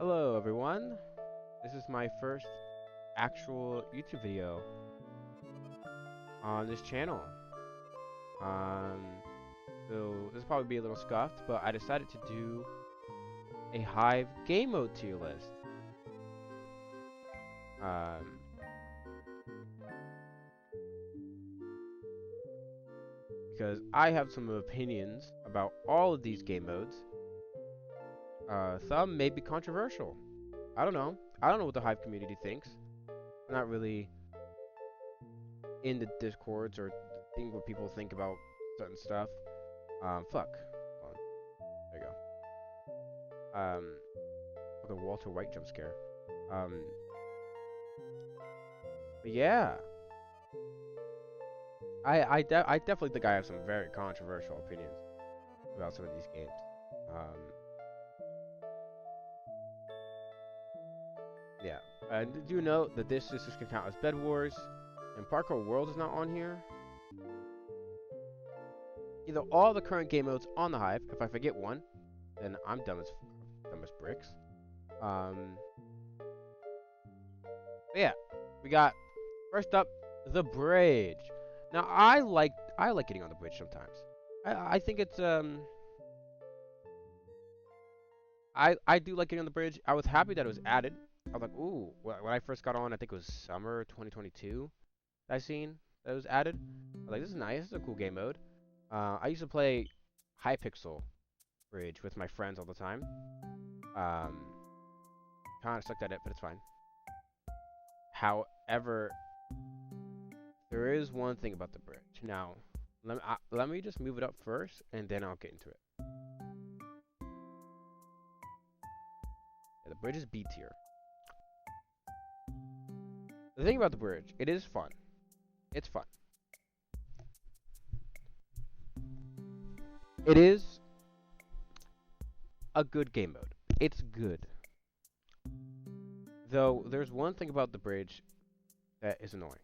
Hello everyone, this is my first actual YouTube video on this channel. Um, so this will probably be a little scuffed, but I decided to do a Hive game mode tier list. Because I have some opinions about all of these game modes. Some may be controversial. I don't know. I don't know what the Hive community thinks. I'm not really in the discords or seeing what people think about certain stuff. Fuck. Hold on. There you go. The Walter White jump scare. But yeah. I definitely think I have some very controversial opinions about some of these games. Yeah. And do note that this can count as Bed Wars, and Parkour World is not on here. Either all the current game modes on the Hive. If I forget one, then I'm dumb as bricks. But yeah, we got first up the bridge. Now I like getting on the bridge sometimes. I think it's I do like getting on the bridge. I was happy that it was added. I was like, ooh, when I first got on, I think it was summer 2022. I seen that it was added. I was like, this is nice. This is a cool game mode. I used to play Hypixel Bridge with my friends all the time. Kind of sucked at it, but it's fine. However, there is one thing about the bridge. Now, let me just move it up first, and then I'll get into it. Yeah, the bridge is B tier. The thing about the bridge, it is fun. It's fun. It is a good game mode. It's good. Though, there's one thing about the bridge that is annoying.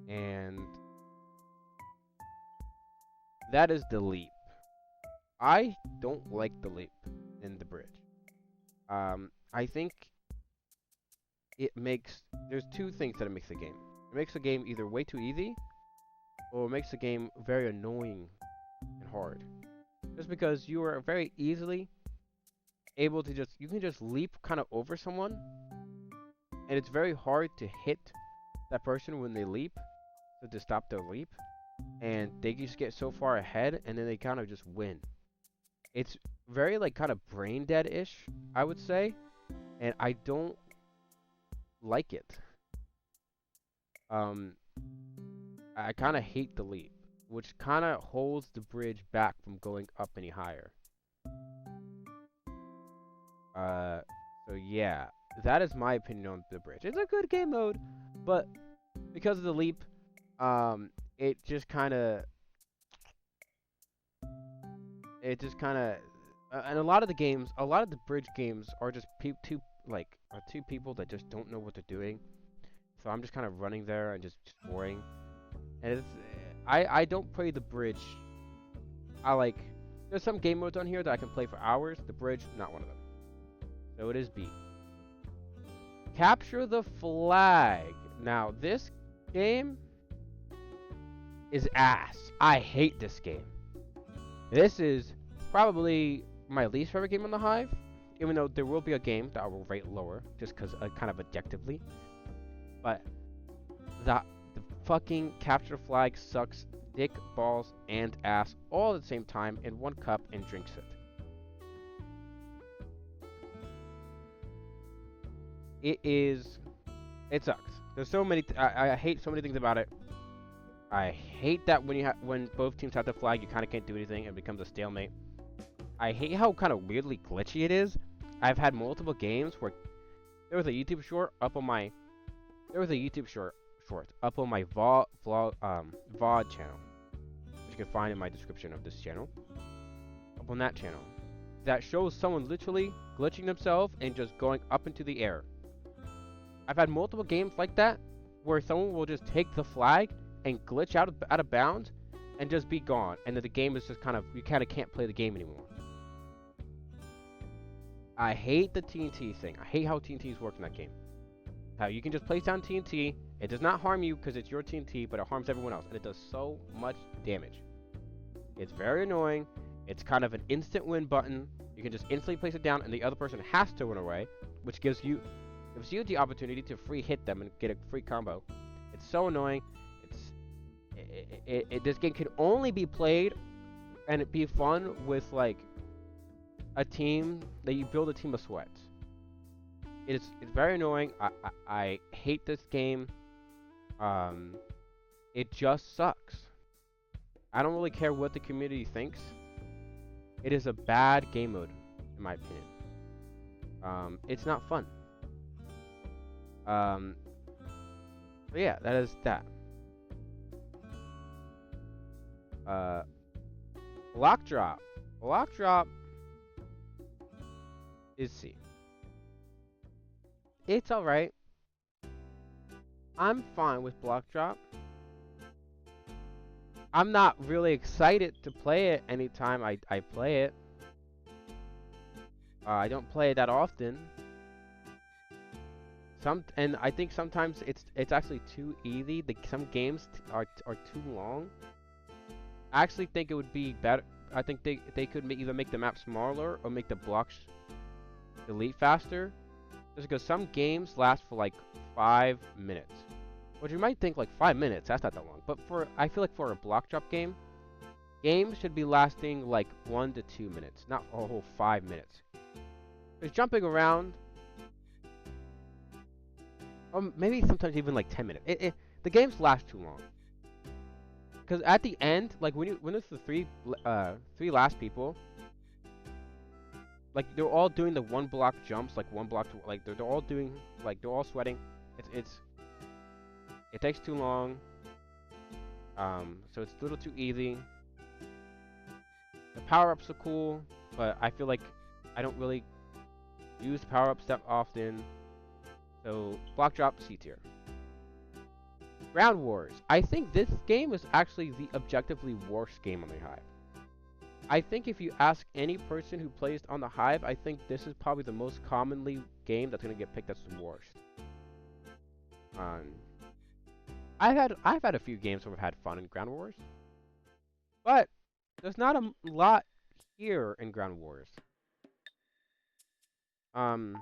And that is the leap. I don't like the leap in the bridge. I think there's two things that it makes the game. It makes the game either way too easy, or it makes the game very annoying and hard. Just because you are very easily able to you can just leap kind of over someone, and it's very hard to hit that person when they leap, so to stop their leap, and they just get so far ahead, and then they kind of just win. It's very like kind of brain dead-ish, I would say, and I don't like it. I kind of hate the leap, which kind of holds the bridge back from going up any higher. So yeah, that is my opinion on the bridge. It's a good game mode, but because of the leap, it just kind of, and a lot of the bridge games are just two people that just don't know what they're doing. So I'm just kind of running there and just boring. And I don't play the bridge. There's some game modes on here that I can play for hours. The bridge, not one of them. So it is B. Capture the flag. Now this game is ass. I hate this game. This is probably my least favorite game on the Hive, even though there will be a game that I will rate lower, just because kind of objectively. But the fucking capture flag sucks dick, balls, and ass all at the same time in one cup and drinks it. It sucks. There's so many. I hate so many things about it. I hate that when both teams have the flag, you kind of can't do anything. It becomes a stalemate. I hate how kind of weirdly glitchy it is. I've had multiple games where there was a YouTube short up on my VOD channel, which you can find in my description of this channel. Up on that channel, that shows someone literally glitching themselves and just going up into the air. I've had multiple games like that where someone will just take the flag and glitch out of bounds and just be gone, and then the game is just you kind of can't play the game anymore. I hate the TNT thing. I hate how TNTs work in that game. How you can just place down TNT. It does not harm you because it's your TNT, but it harms everyone else, and it does so much damage. It's very annoying. It's kind of an instant win button. You can just instantly place it down, and the other person has to run away, which gives you the opportunity to free hit them and get a free combo. It's so annoying. This game can only be played and it be fun with like a team that you build a team of sweats. It's very annoying. I hate this game. It just sucks. I don't really care what the community thinks. It is a bad game mode, in my opinion. It's not fun. But yeah, that is that. Block drop. Block drop is C. It's alright. I'm fine with block drop. I'm not really excited to play it anytime I play it. I don't play it that often. And I think sometimes it's actually too easy. Some games are too long. I actually think it would be better. I think they could either make the map smaller or make the blocks delete faster. Just because some games last for like 5 minutes. Which you might think like 5 minutes, that's not that long. But I feel like for a block drop game, games should be lasting like 1 to 2 minutes, not a whole 5 minutes. Because jumping around, or maybe sometimes even like 10 minutes. The games last too long. Because at the end, like when it's the three last people, like they're all doing the 1 block jumps, like 1 block to, like they're all doing, like they're all sweating. It takes too long. So it's a little too easy. The power-ups are cool, but I feel like I don't really use power-ups that often. So block drop, C tier. Ground Wars. I think this game is actually the objectively worst game on the Hive. I think if you ask any person who plays on the Hive, I think this is probably the most commonly game that's gonna get picked as the worst. I've had a few games where I've had fun in Ground Wars, but there's not a lot here in Ground Wars. And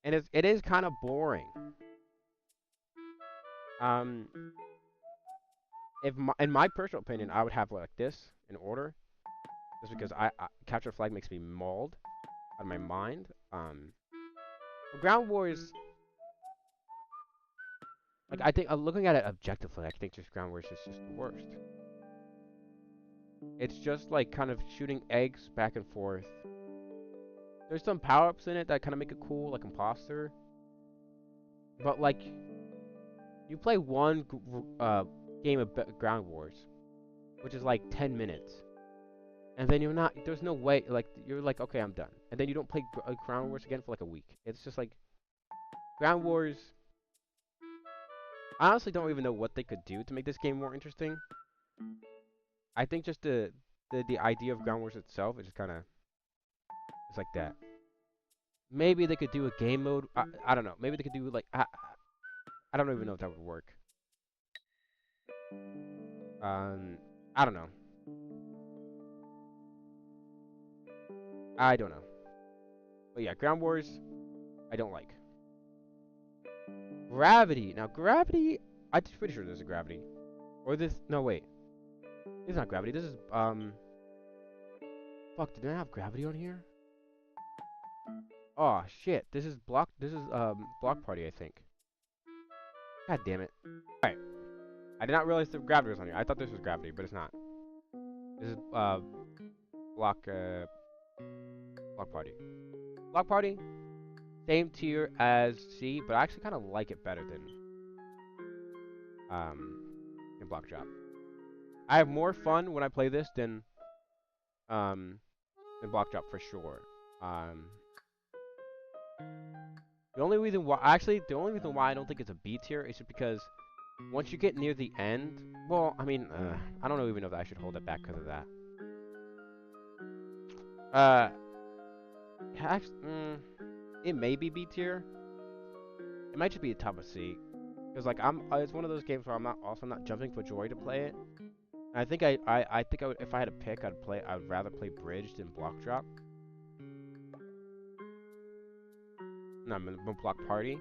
it is kind of boring. In my personal opinion, I would have like this in order, just because I capture flag makes me mauled out of my mind. Ground Wars, like I think looking at it objectively, I think just Ground Wars is just the worst. It's just like kind of shooting eggs back and forth. There's some power-ups in it that kind of make it cool, like Imposter. But like, you play one game of Ground Wars, which is like 10 minutes, and then there's no way, like you're like, okay, I'm done, and then you don't play Ground Wars again for like a week. It's just like Ground Wars. I honestly don't even know what they could do to make this game more interesting. I think just the idea of Ground Wars itself is just kind of, it's like that. Maybe they could do a game mode. I don't know. Maybe they could do like I don't even know if that would work. I don't know. I don't know. But yeah, Ground Wars, I don't like. Gravity. Now, Gravity, I'm pretty sure there's a Gravity. Or this, no, wait. This is not Gravity. This is, fuck, did I have Gravity on here? Oh, shit. This is Block Party, I think. God damn it. Alright. I did not realize the Gravity was on here. I thought this was Gravity, but it's not. This is, Block Party. Block Party, same tier as C, but I actually kind of like it better than Block Drop. I have more fun when I play this than Block Drop for sure. The only reason why I don't think it's a B tier is just because once you get near the end, well, I mean, I don't even know if I should hold it back because of that. It may be B tier. It might just be a top of C. Because like it's one of those games where I'm not jumping for joy to play it. And I think I think I would, if I had to pick, I would rather play Bridge than Block Drop. No, I'm gonna Block Party.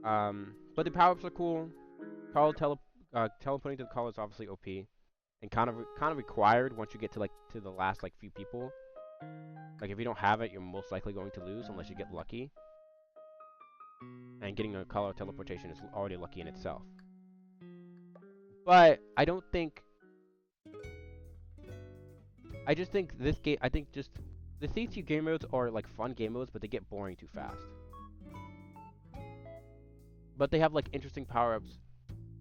But the power ups are cool. Teleporting to the call is obviously OP, and kind of required once you get to the last like few people. Like if you don't have it, you're most likely going to lose unless you get lucky. And getting a color teleportation is already lucky in itself. But I don't think. I just think this game. I think just the C2 game modes are like fun game modes, but they get boring too fast. But they have like interesting power ups,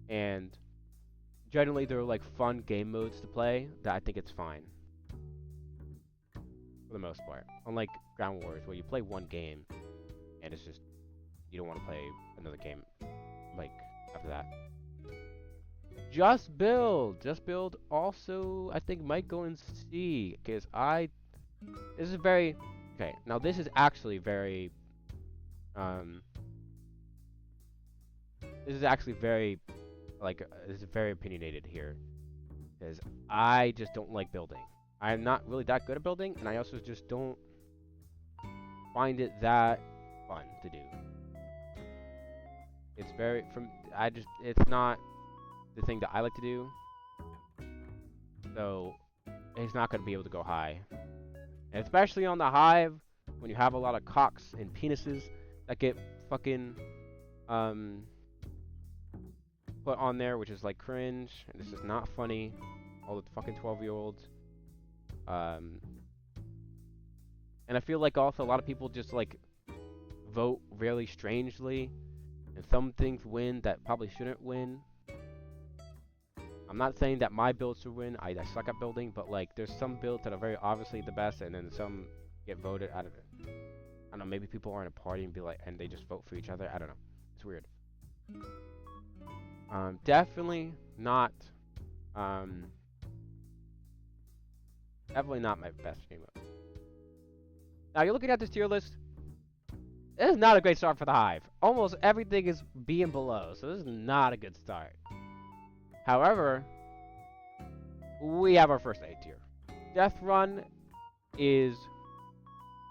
and generally they're like fun game modes to play. That I think it's fine for the most part. Unlike Ground Wars, where you play one game, and it's just you don't want to play another game like after that. Just Build also I think might go in C because this is very okay. Now this is actually very this is actually very this is very opinionated here because I just don't like building. I'm not really that good at building, and I also just don't find it that fun to do. It's very it's not the thing that I like to do, so it's not going to be able to go high. And especially on the Hive, when you have a lot of cocks and penises that get fucking put on there, which is like cringe, and this is not funny. All the fucking 12-year-olds. And I feel like also a lot of people just like vote really strangely, and some things win that probably shouldn't win. I'm not saying that my builds should win. I suck at building, but like there's some builds that are very obviously the best, and then some get voted out of it. I don't know. Maybe people are in a party and they just vote for each other. I don't know. It's weird. Definitely not. Definitely not my best game mode. Now you're looking at this tier list. This is not a great start for the Hive. Almost everything is B and below, so this is not a good start. However, we have our first A tier. Death Run is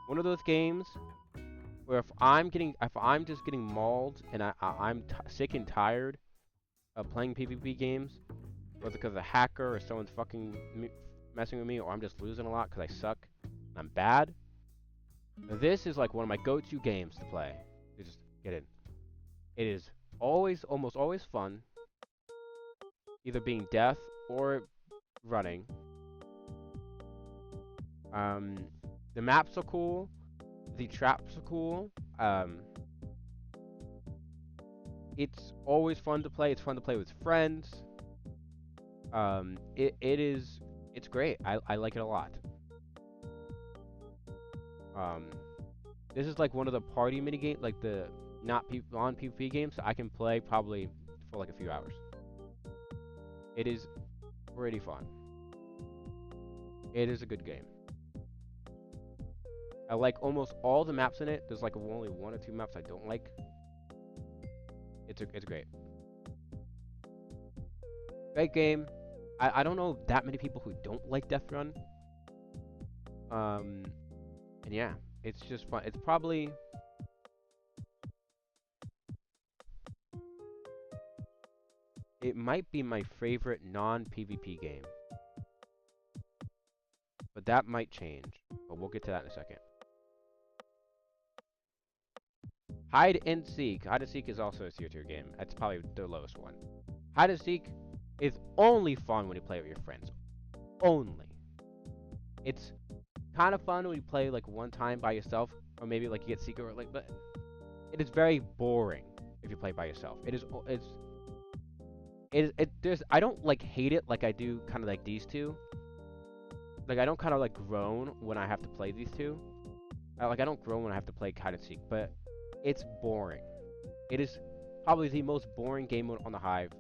one of those games where if I'm just getting mauled and I'm sick and tired of playing PvP games, whether because a hacker or someone's fucking messing with me, or I'm just losing a lot because I suck and I'm bad, this is like one of my go-to games to play. You just get in. It is almost always fun. Either being death or running. The maps are cool. The traps are cool. It's always fun to play. It's fun to play with friends. It's great. I like it a lot. This is like one of the party minigame, like the non-PvP games I can play probably for like a few hours. It is pretty fun. It is a good game. I like almost all the maps in it. There's like only one or two maps I don't like. It's great. Great game. I don't know that many people who don't like Death Run. And yeah, it's just fun. It's probably it might be my favorite non-PvP game. But that might change. But we'll get to that in a second. Hide and Seek. Hide and Seek is also a tier game. That's probably the lowest one. Hide and Seek is only fun when you play with your friends. Only. It's kind of fun when you play like one time by yourself, or maybe like you get secret, or like, but it is very boring if you play by yourself. I don't like hate it like I do kind of like these two. Like I don't kind of like groan when I have to play these two. I don't groan when I have to play hide and seek, but it's boring. It is probably the most boring game mode on the Hive.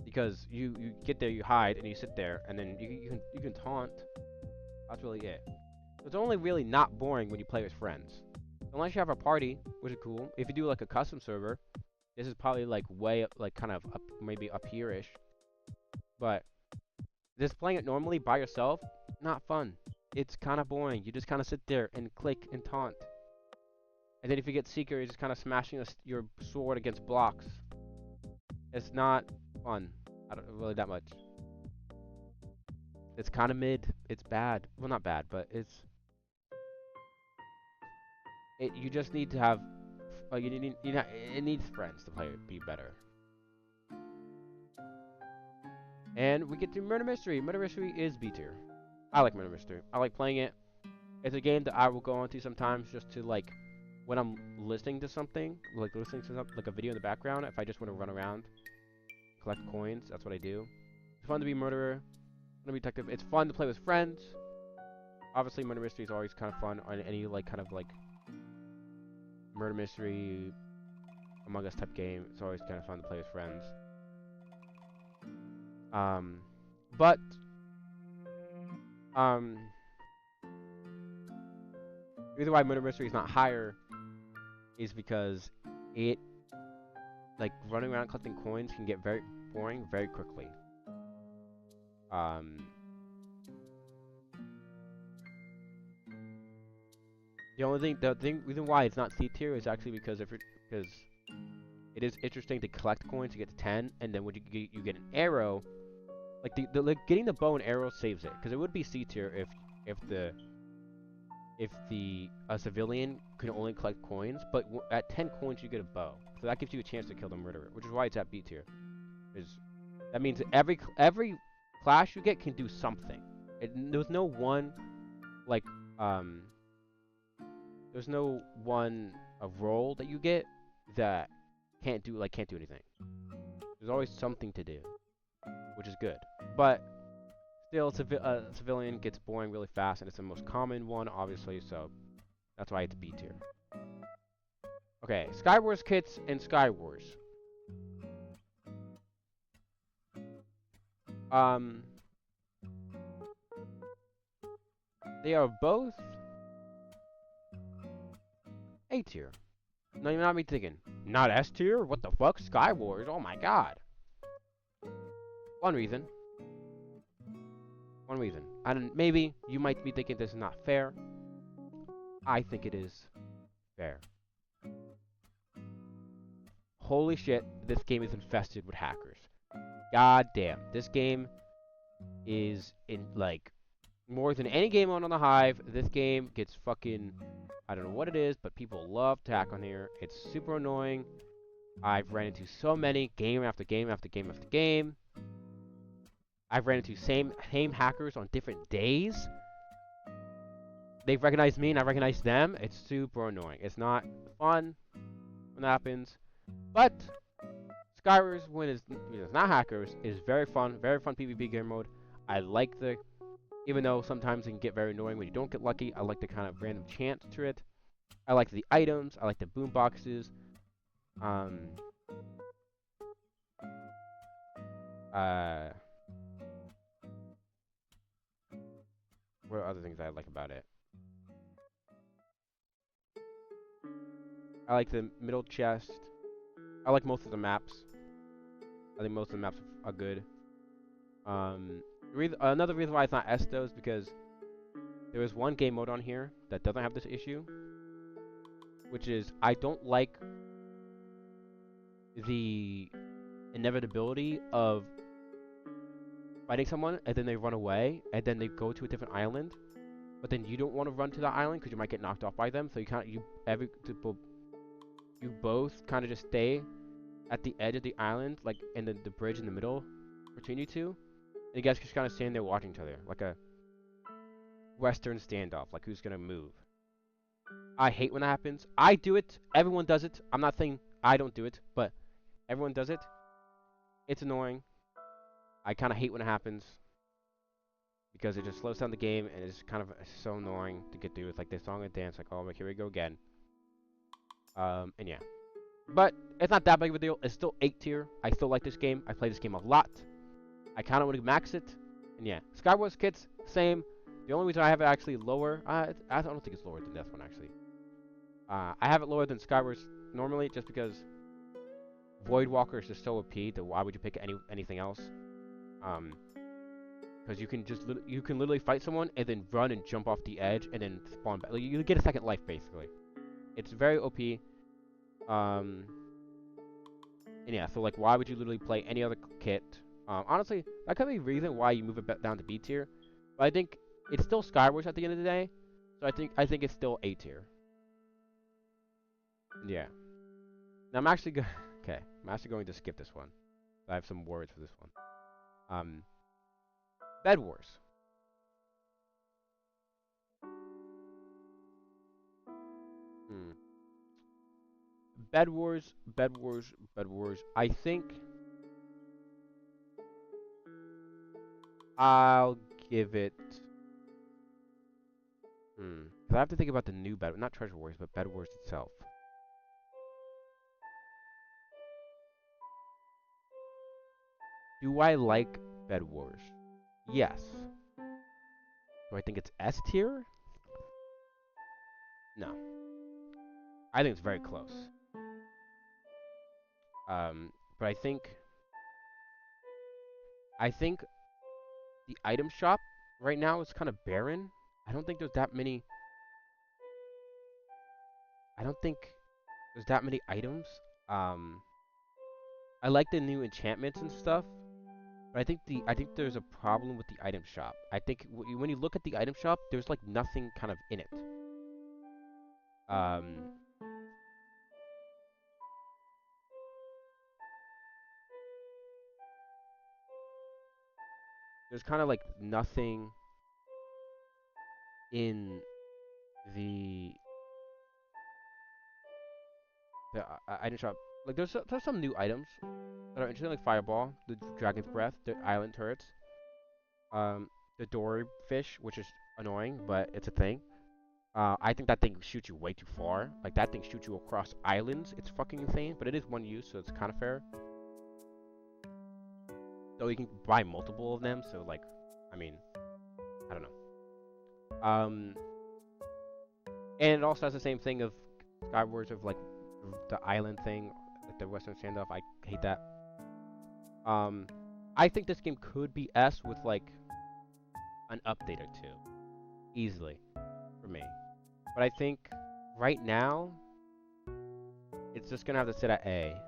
Because you get there, you hide, and you sit there, and then you can taunt. That's really it. It's only really not boring when you play with friends. Unless you have a party, which is cool. If you do like a custom server, this is probably like way like kind of up, maybe up here-ish. But just playing it normally by yourself, not fun. It's kind of boring. You just kind of sit there and click and taunt. And then if you get Seeker, you're just kind of smashing your sword against blocks. It's not fun. I don't really that much. It's kind of mid. It's bad. Well, not bad, but you just need to have. It needs friends to play it be better. And we get to Murder Mystery. Murder Mystery is B tier. I like Murder Mystery. I like playing it. It's a game that I will go on to sometimes just to like when I'm listening to something, like listening to something, like a video in the background. If I just want to run around, collect coins, that's what I do. It's fun to be murderer, fun to be detective. It's fun to play with friends. Obviously, Murder Mystery is always kind of fun on any like kind of like murder mystery, Among Us type game. It's always kind of fun to play with friends. But the reason why Murder Mystery is not higher is because it, like, running around collecting coins can get very boring very quickly. The reason why it's not C tier is actually because because it is interesting to collect coins to get to 10, and then when you get an arrow, like like getting the bow and arrow saves it, because it would be C tier if a civilian could only collect coins, but at 10 coins you get a bow, so that gives you a chance to kill the murderer, which is why it's at B tier. That means every class you get can do something. There's no one like there's no one role that you get that can't do anything. There's always something to do, which is good. But still, civilian gets boring really fast, and it's the most common one, obviously, so that's why it's B tier. Okay, Skywars kits and Skywars. They are both A tier. No, you're not me thinking. Not S tier? What the fuck? Skywars? Oh my god. One reason. And maybe you might be thinking this is not fair. I think it is fair. Holy shit, this game is infested with hackers. God damn. This game is in, like, more than any game on the Hive. This game gets fucking, I don't know what it is, but people love to hack on here. It's super annoying. I've ran into so many game after game after game after game. I've ran into same hackers on different days. They've recognized me and I recognize them. It's super annoying. It's not fun when that happens. But Skywars, when it's not hackers, is very fun PvP game mode. I like even though sometimes it can get very annoying when you don't get lucky, I like the kind of random chance to it. I like the items. I like the boom boxes. What are other things I like about it? I like the middle chest. I like most of the maps. I think most of the maps are good. Another reason why it's not S though is because there is one game mode on here that doesn't have this issue, which is I don't like the inevitability of fighting someone and then they run away and then they go to a different island, but then you don't want to run to that island because you might get knocked off by them. So you both kind of just stay at the edge of the island, like in the bridge in the middle between you two. And you guys just kind of stand there watching each other, like a Western standoff, like who's gonna move. I hate when that happens. I do it. Everyone does it. I'm not saying I don't do it, but everyone does it. It's annoying. I kind of hate when it happens because it just slows down the game and it's kind of so annoying to get through. It's like this song and dance, like, oh, here we go again. And yeah. But it's not that big of a deal. It's still 8 tier. I still like this game. I play this game a lot. I kind of want to max it. And yeah. Skywars kits, same. The only reason I have it actually lower, I don't think it's lower than this one actually. I have it lower than Skywars normally, just because Voidwalker is just so OP that why would you pick anything else? Because you can literally fight someone and then run and jump off the edge and then spawn back. Like, you get a second life basically. It's very OP. And yeah, so like, why would you literally play any other kit? Honestly, that could be a reason why you move it down to B tier. But I think it's still Skywars at the end of the day, so I think it's still A tier. Yeah. Now I'm actually going to skip this one. I have some words for this one. Bed Wars. Bed Wars, Bed Wars, Bed Wars. I think I'll give it. 'Cause I have to think about the new Bed, not Treasure Wars, but Bed Wars itself. Do I like Bed Wars? Yes. Do I think it's S tier? No. I think it's very close. But I think the item shop right now is kind of barren. I don't think there's that many. I don't think there's that many items. I like the new enchantments and stuff, but I think there's a problem with the item shop. I think when you look at the item shop, there's like nothing kind of in it. There's kind of like nothing in the item shop. Like there's some new items that are interesting, like Fireball, the Dragon's Breath, the Island Turrets, the Dory Fish, which is annoying, but it's a thing. I think that thing shoots you way too far. Like that thing shoots you across islands. It's fucking insane, but it is one use, so it's kind of fair. Though you can buy multiple of them, so like, I mean, I don't know. And it also has the same thing of Skywars of like the island thing, like the Western standoff. I hate that. I think this game could be S with like an update or two, easily, for me. But I think right now it's just gonna have to sit at A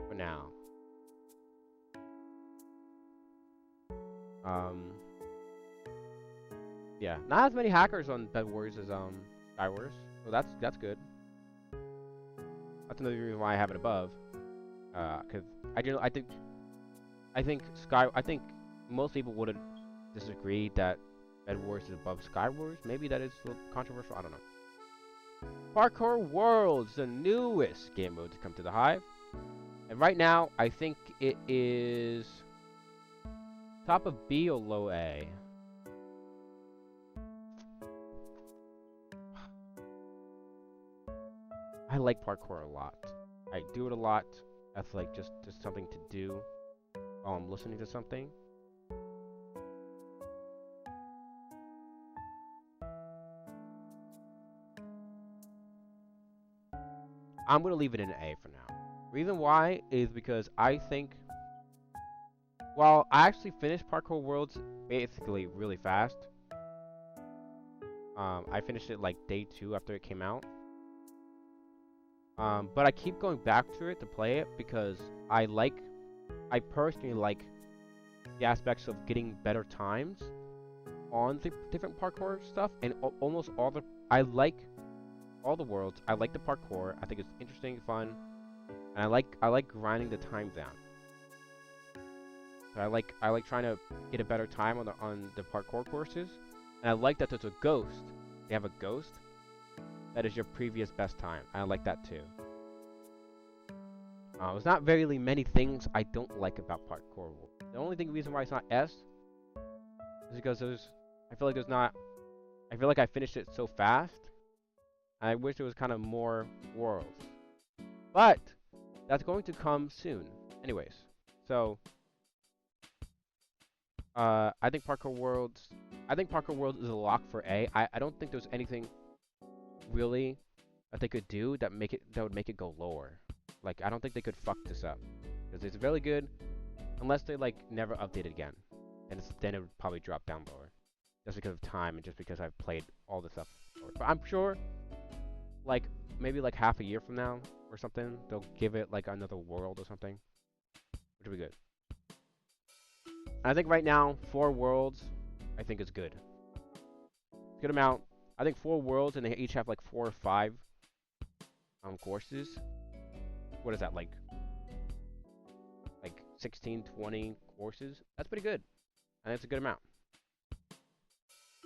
for now. Yeah, not as many hackers on Bed Wars as Skywars, so that's good. That's another reason why I have it above. Cause I think most people would disagree that Bed Wars is above Skywars. Maybe that is a little controversial. I don't know. Parkour Worlds, the newest game mode to come to the Hive, and right now I think it is top of B or low A. I like parkour a lot. I do it a lot. That's like just something to do while I'm listening to something. I'm gonna leave it in an A for now. Reason why is because I think, well, I actually finished Parkour Worlds basically really fast. I finished it like day 2 after it came out. But I keep going back to it to play it because I personally like the aspects of getting better times on the different parkour stuff, and almost I like all the worlds. I like the parkour. I think it's interesting, fun, and I like grinding the time down. So I like trying to get a better time on the parkour courses, and I like that there's a ghost. They have a ghost that is your previous best time. I like that too. There's not very many things I don't like about Parkour. The only reason why it's not S is because I feel like I finished it so fast. I wish there was kind of more worlds. But that's going to come soon. Anyways, so I think Parkour Worlds. I think Parkour Worlds is a lock for A. I don't think there's anything really that they could do that would make it go lower. Like I don't think they could fuck this up because it's really good unless they like never update it again, and then it would probably drop down lower just because of time and just because I've played all this stuff. But I'm sure, like maybe like half a year from now or something, they'll give it like another world or something, which would be good. I think right now 4 worlds, I think is good. Good amount. I think 4 worlds, and they each have like 4 or 5 courses. What is that like? Like 16, 20 courses. That's pretty good. And it's a good amount.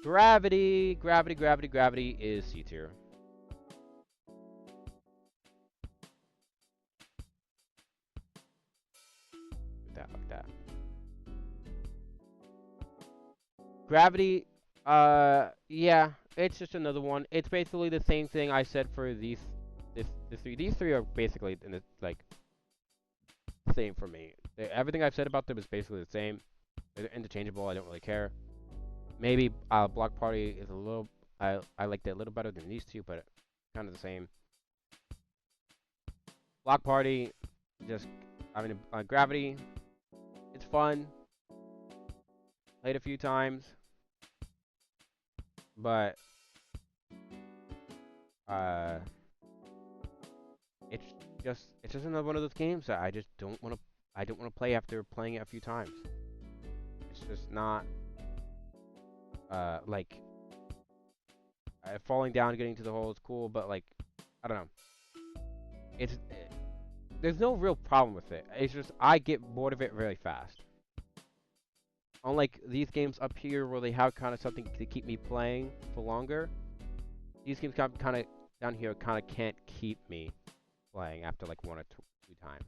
Gravity is C tier. Like that. Gravity, yeah, it's just another one. It's basically the same thing I said for these three. These three are basically in the like same for me. Everything I've said about them is basically the same. They're interchangeable. I don't really care. Maybe Block Party is a little. I liked it a little better than these two, but kind of the same. Block Party, just Gravity. It's fun. Played a few times, but it's just another one of those games that I just don't want to. I don't want to play after playing it a few times. It's just not like falling down, getting to the hole is cool, but like I don't know. There's no real problem with it. It's just I get bored of it really fast. Unlike these games up here where they have kind of something to keep me playing for longer, these games kind of down here kind of can't keep me playing after like 1 or 2 times.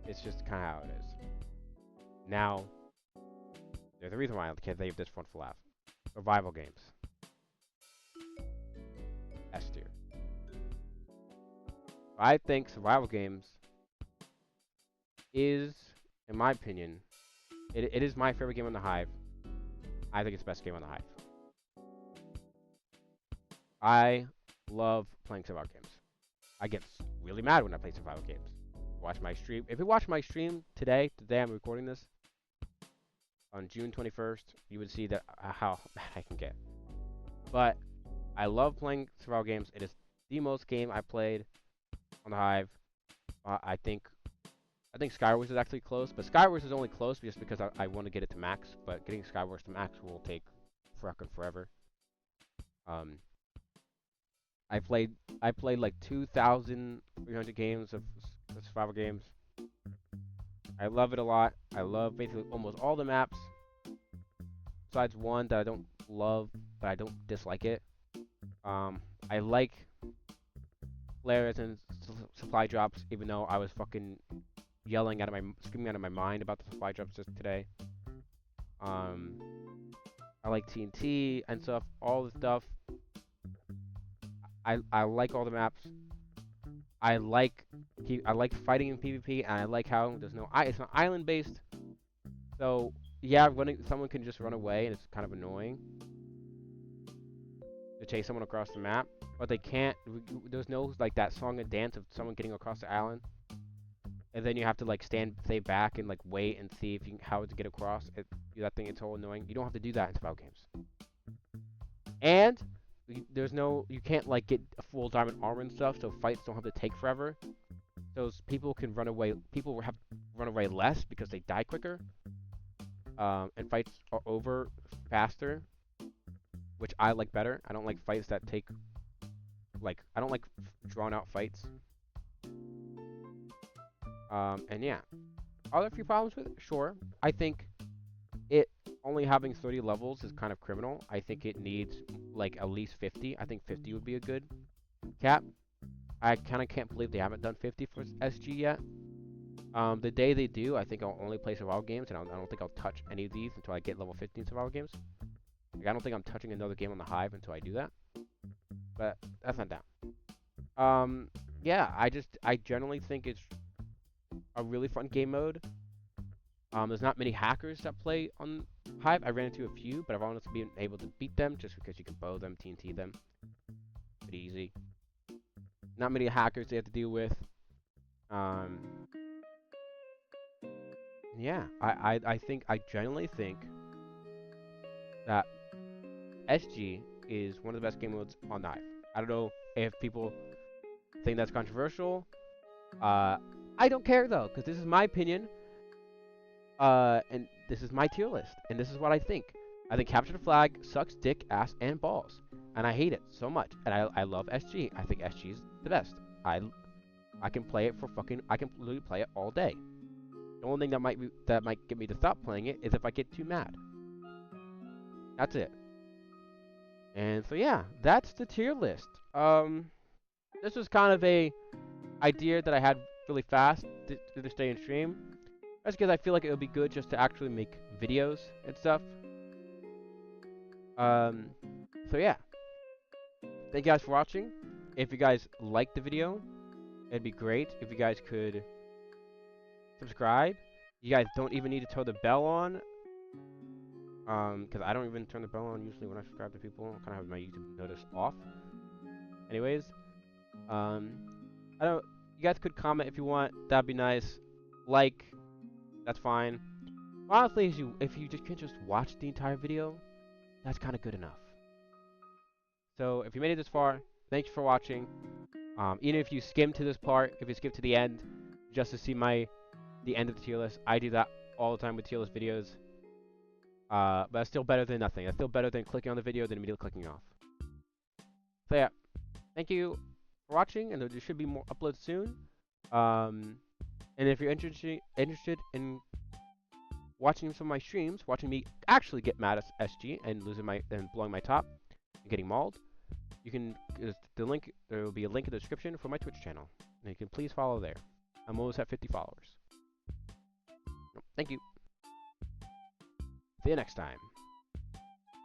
It's just kind of how it is. Now, there's a reason why I can't save this one for last. Survival games. S tier. I think survival games is, in my opinion, it is my favorite game on the Hive. I think it's the best game on the Hive. I love playing survival games. I get really mad when I play survival games. Watch my stream. If you watch my stream today I'm recording this, on June 21st, you would see that how mad I can get. But I love playing survival games. It is the most game I played on the Hive. I think Skywars is actually close, but Skywars is only close just because I want to get it to max. But getting Skywars to max will take fucking forever. I played like 2,300 games of survival games. I love it a lot. I love basically almost all the maps, besides one that I don't love, but I don't dislike it. I like flares and supply drops, even though I was fucking screaming out of my mind about the supply drops just today. I like TNT and stuff, all the stuff. I like all the maps. I like fighting in PvP, and I like how there's no it's not island based. So yeah, someone can just run away, and it's kind of annoying to chase someone across the map, but they can't. There's no like that song and dance of someone getting across the island, and then you have to like stay back and like wait and see if how to get across. That thing is so annoying. You don't have to do that in survival games. And you can't like get a full diamond armor and stuff, so fights don't have to take forever. So people can run away. People have to run away less because they die quicker. And fights are over faster, which I like better. I don't like fights that take I don't like drawn out fights. And yeah, are there a few problems with it? Sure. I think it only having 30 levels is kind of criminal. I think it needs like at least 50. I think 50 would be a good cap. I kind of can't believe they haven't done 50 for SG yet. The day they do, I think I'll only play survival games, and I don't think I'll touch any of these until I get level 15 survival games. Like, I don't think I'm touching another game on the Hive until I do that. But that's not down. Yeah, I generally think it's a really fun game mode. There's not many hackers that play on Hive. I ran into a few, but I've honestly been able to beat them just because you can bow them, TNT them. Pretty easy. Not many hackers they have to deal with. Yeah, I genuinely think that SG is one of the best game modes on Hive. I don't know if people think that's controversial. I don't care though, because this is my opinion. And this is my tier list, and this is what I think. I think Capture the Flag sucks dick, ass, and balls, and I hate it so much. And I love SG. I think SG is the best. I can play it for fucking. I can literally play it all day. The only thing that might get me to stop playing it is if I get too mad. That's it. And so yeah, that's the tier list. This was kind of a idea that I had really fast to stay in stream. That's because I feel like it would be good just to actually make videos and stuff. So yeah. Thank you guys for watching. If you guys liked the video, it'd be great if you guys could subscribe. You guys don't even need to turn the bell on. Because I don't even turn the bell on usually when I subscribe to people. I kind of have my YouTube notice off. Anyways, I don't. You guys could comment if you want. That'd be nice. Like, that's fine. Honestly, if you just can just watch the entire video, that's kind of good enough. So if you made it this far, thank you for watching. Even if you skim to this part, if you skip to the end, just to see the end of the tier list, I do that all the time with tier list videos. But that's still better than nothing. That's still better than clicking on the video than immediately clicking off. So yeah, thank you for watching, and there should be more uploads soon. And if you're interested in watching some of my streams, watching me actually get mad at SG and blowing my top and getting mauled, you can there will be a link in the description for my Twitch channel, and you can please follow there. I'm almost at 50 followers. Thank you. See you next time.